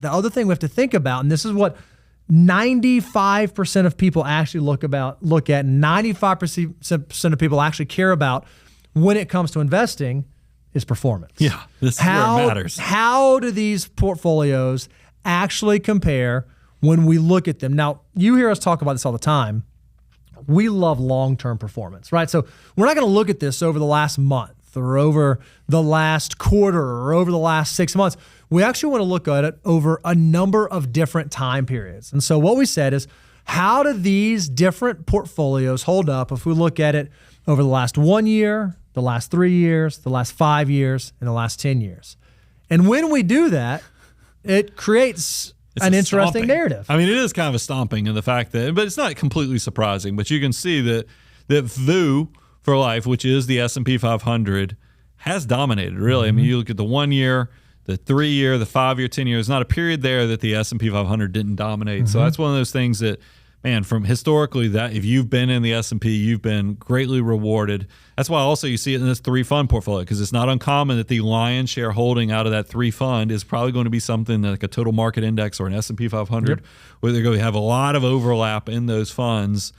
the other thing we have to think about, and this is what 95% of people actually look at, 95% of people actually care about when it comes to investing, is performance. Yeah, this is where it matters. How do these portfolios actually compare when we look at them? Now, you hear us talk about this all the time. We love long-term performance, right? So we're not going to look at this over the last month or over the last quarter or over the last 6 months. We actually want to look at it over a number of different time periods. And so what we said is, how do these different portfolios hold up if we look at it over the last 1 year, the last 3 years, the last 5 years, and the last 10 years? And when we do that, it creates an interesting narrative. I mean, it is kind of a stomping in the fact that, but it's not completely surprising, but you can see that VOO for life, which is the S&P 500, has dominated, really. I mean, you look at the 1 year, the 3 year, the 5 year, 10 years, not a period there that the S&P 500 didn't dominate. So that's one of those things that, man, from historically, that if you've been in the S&P, you've been greatly rewarded. That's why also you see it in this 3-fund portfolio, because it's not uncommon that the lion's share holding out of that 3-fund is probably going to be something like a total market index or an S&P 500, where they're going to have a lot of overlap in those funds.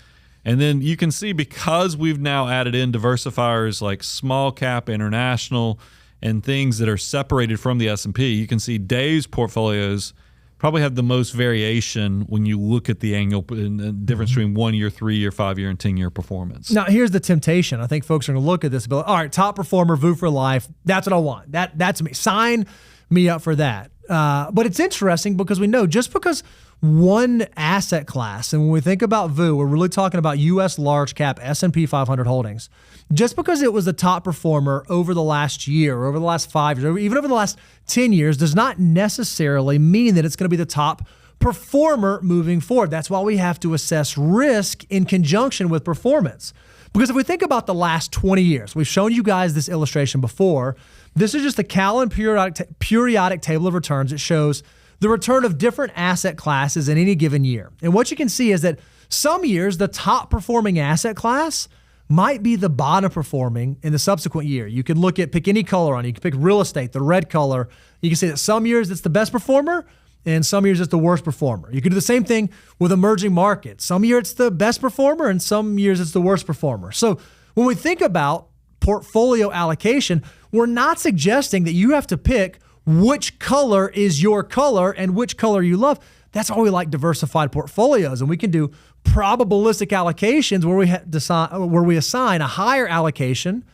And then you can see, because we've now added in diversifiers like small cap, international, and things that are separated from the S&P, you can see Dave's portfolios probably have the most variation when you look at the annual difference between 1 year, 3 year, 5 year, and 10 year performance. Now, here's the temptation. I think folks are going to look at this and be like, all right, top performer, VOO for life. That's what I want. That's me. Sign me up for that. But it's interesting because we know just because one asset class, and when we think about VOO, we're really talking about U.S. large cap S&P 500 holdings. Just because it was the top performer over the last year, or over the last 5 years, or even over the last 10 years, does not necessarily mean that it's going to be the top performer moving forward. That's why we have to assess risk in conjunction with performance. Because if we think about the last 20 years, we've shown you guys this illustration before. This is just the Callan periodic table of returns. It shows the return of different asset classes in any given year. And what you can see is that some years, the top performing asset class might be the bottom performing in the subsequent year. You can pick any color on it. You can pick real estate, the red color. You can see that some years it's the best performer, and some years it's the worst performer. You can do the same thing with emerging markets. Some years it's the best performer, and some years it's the worst performer. So when we think about portfolio allocation, we're not suggesting that you have to pick which color is your color and which color you love. That's why we like diversified portfolios, and we can do probabilistic allocations where we assign a higher allocation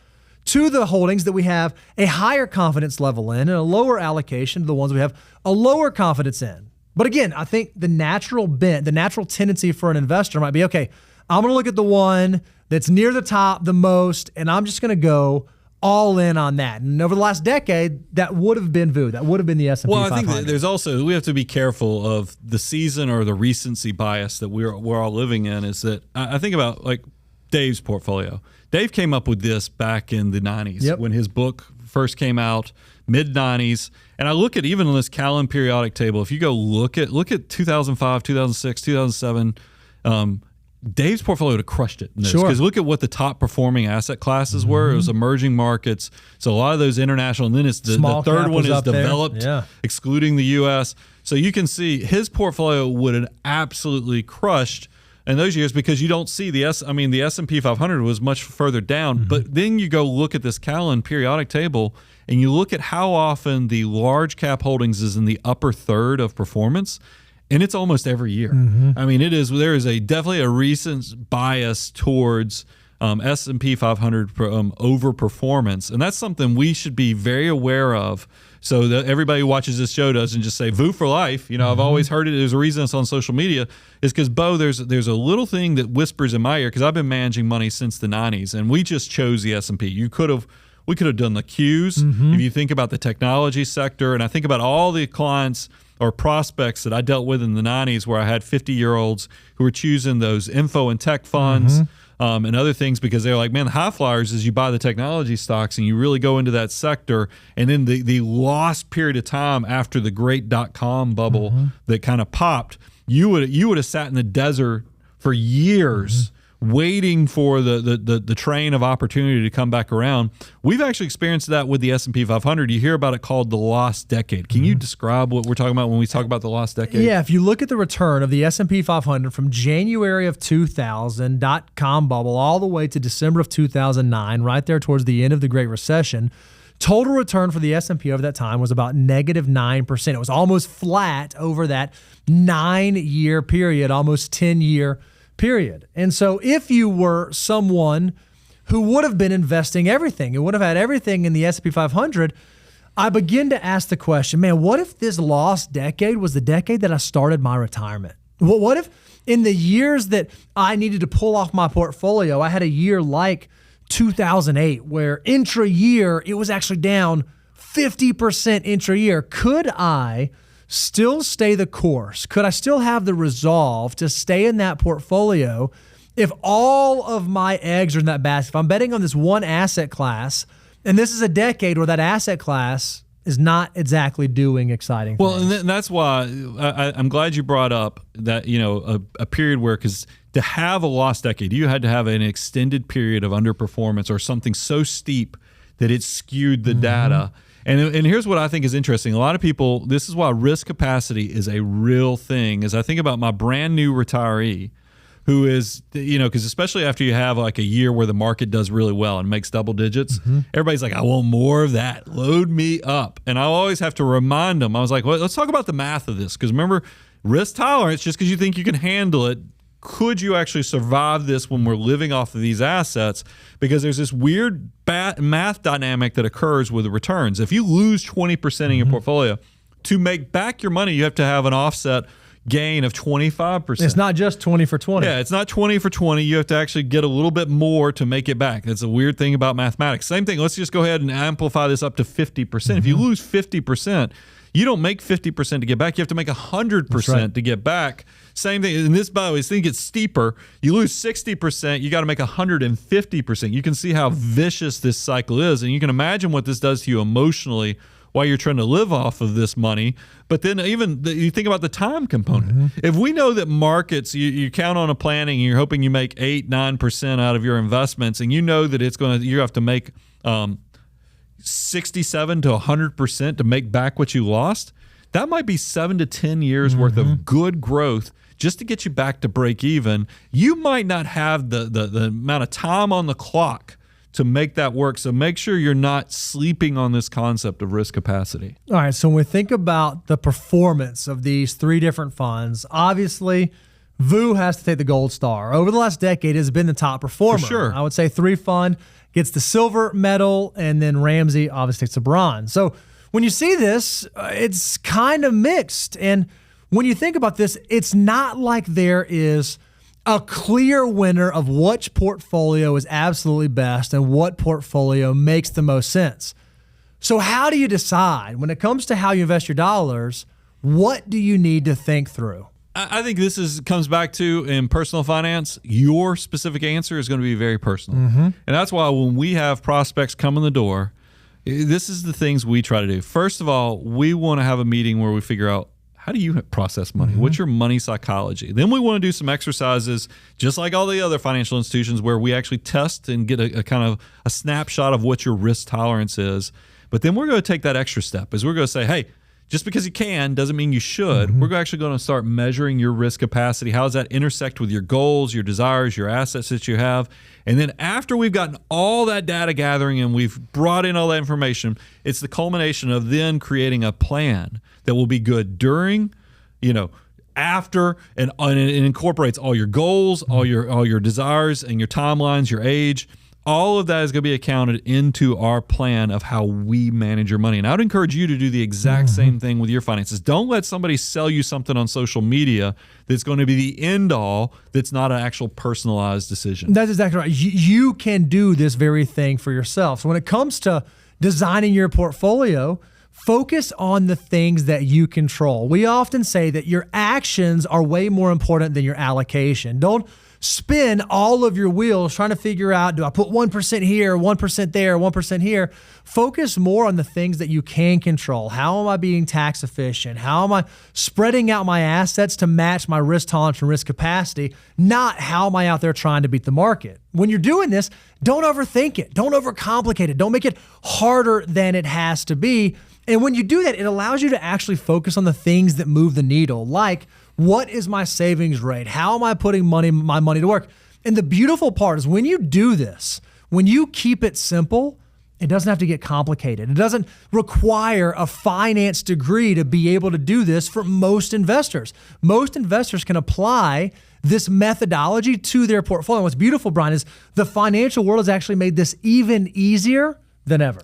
to the holdings that we have a higher confidence level in, and a lower allocation to the ones we have a lower confidence in. But again, I think the natural bent, the natural tendency for an investor might be, okay, I'm going to look at the one that's near the top the most, and I'm just going to go all in on that. And over the last decade, that would have been VOO. That would have been the S&P 500. Well, I think that there's also, we have to be careful of the season or the recency bias that we're all living in. Is that I think about like Dave's portfolio. Dave came up with this back in the 90s when his book first came out, mid-90s. And I look at, even on this Callan periodic table, if you go look at 2005, 2006, 2007, Dave's portfolio would have crushed it. Because look at what the top performing asset classes were. It was emerging markets. So a lot of those international, and then it's the third one is developed, excluding the U.S. So you can see his portfolio would have absolutely crushed in those years, because you don't see the S&P 500 was much further down. But then you go look at this Callan periodic table, and you look at how often the large cap holdings is in the upper third of performance. And it's almost every year. I mean, there is definitely a recent bias towards S&P 500 overperformance. And that's something we should be very aware of, so that everybody who watches this show doesn't just say VOO for life. You know, I've always heard it. There's a reason it's on social media, is because, Bo, there's a little thing that whispers in my ear, because I've been managing money since the 90s, and we just chose the S&P. We could have done the Qs. If you think about the technology sector, and I think about all the clients or prospects that I dealt with in the 90s, where I had 50-year-olds who were choosing those info and tech funds and other things, because they're like, man, the high flyers is you buy the technology stocks and you really go into that sector. And then the lost period of time after the great .com bubble that kind of popped, you would have sat in the desert for years waiting for the train of opportunity to come back around. We've actually experienced that with the S&P 500. You hear about it called the lost decade. Can you describe what we're talking about when we talk about the lost decade? Yeah, if you look at the return of the S&P 500 from January of 2000, dot-com bubble, all the way to December of 2009, right there towards the end of the Great Recession, total return for the S&P over that time was about negative 9%. It was almost flat over that 9-year period, almost 10-year period. And so if you were someone who would have been investing everything, who would have had everything in the S&P 500, I begin to ask the question, man, what if this lost decade was the decade that I started my retirement? What if in the years that I needed to pull off my portfolio, I had a year like 2008 where intra-year it was actually down 50% intra-year? Could I still stay the course? Could I still have the resolve to stay in that portfolio if all of my eggs are in that basket? If I'm betting on this one asset class, and this is a decade where that asset class is not exactly doing exciting things. Well, and that's why I'm glad you brought up that, a period where, because to have a lost decade, you had to have an extended period of underperformance or something so steep that it skewed the data. And here's what I think is interesting. A lot of people, this is why risk capacity is a real thing, is I think about my brand new retiree who is, because especially after you have like a year where the market does really well and makes double digits, everybody's like, I want more of that. Load me up. And I always have to remind them, I was like, well, let's talk about the math of this. Because remember, risk tolerance, just because you think you can handle it, could you actually survive this when we're living off of these assets? Because there's this weird math dynamic that occurs with the returns. If you lose 20% in your portfolio, to make back your money, you have to have an offset gain of 25%. It's not just 20 for 20. Yeah, it's not 20 for 20. You have to actually get a little bit more to make it back. That's a weird thing about mathematics. Same thing. Let's just go ahead and amplify this up to 50%. If you lose 50%, you don't make 50% to get back. You have to make 100% to get back. Same thing. And this, by the way, this thing gets steeper. You lose 60%, you got to make 150%. You can see how vicious this cycle is. And you can imagine what this does to you emotionally while you're trying to live off of this money. But then even you think about the time component. If we know that markets, you count on a planning and you're hoping you make 8-9% out of your investments, and you know that you have to make 67 to 100% to make back what you lost, that might be 7 to 10 years worth of good growth just to get you back to break even. You might not have the amount of time on the clock to make that work. So make sure you're not sleeping on this concept of risk capacity. All right. So when we think about the performance of these three different funds, obviously VOO has to take the gold star. Over the last decade, it has been the top performer. For sure. I would say 3 Fund gets the silver medal, and then Ramsey obviously takes the bronze. So when you see this, it's kind of mixed. And when you think about this, it's not like there is a clear winner of which portfolio is absolutely best and what portfolio makes the most sense. So how do you decide when it comes to how you invest your dollars? What do you need to think through? I think this comes back to, in personal finance, your specific answer is going to be very personal. And that's why when we have prospects come in the door, this is the things we try to do. First of all, we want to have a meeting where we figure out, how do you process money? What's your money psychology? Then we want to do some exercises, just like all the other financial institutions, where we actually test and get a kind of a snapshot of what your risk tolerance is. But then we're going to take that extra step, is we're going to say, hey, just because you can doesn't mean you should. We're actually going to start measuring your risk capacity. How does that intersect with your goals, your desires, your assets that you have? And then after we've gotten all that data gathering and we've brought in all that information, it's the culmination of then creating a plan that will be good during, after, and it incorporates all your goals, all your desires and your timelines, your age. All of that is going to be accounted into our plan of how we manage your money. And I would encourage you to do the exact same thing with your finances. Don't let somebody sell you something on social media that's going to be the end all, that's not an actual personalized decision. That's exactly right. You can do this very thing for yourself. So when it comes to designing your portfolio, focus on the things that you control. We often say that your actions are way more important than your allocation. Don't spin all of your wheels trying to figure out, do I put 1% here, 1% there, 1% here? Focus more on the things that you can control. How am I being tax efficient? How am I spreading out my assets to match my risk tolerance and risk capacity? Not how am I out there trying to beat the market? When you're doing this, don't overthink it. Don't overcomplicate it. Don't make it harder than it has to be. And when you do that, it allows you to actually focus on the things that move the needle, like what is my savings rate? How am I putting my money to work? And the beautiful part is when you do this, when you keep it simple, it doesn't have to get complicated. It doesn't require a finance degree to be able to do this for most investors. Most investors can apply this methodology to their portfolio. What's beautiful, Brian, is the financial world has actually made this even easier than ever.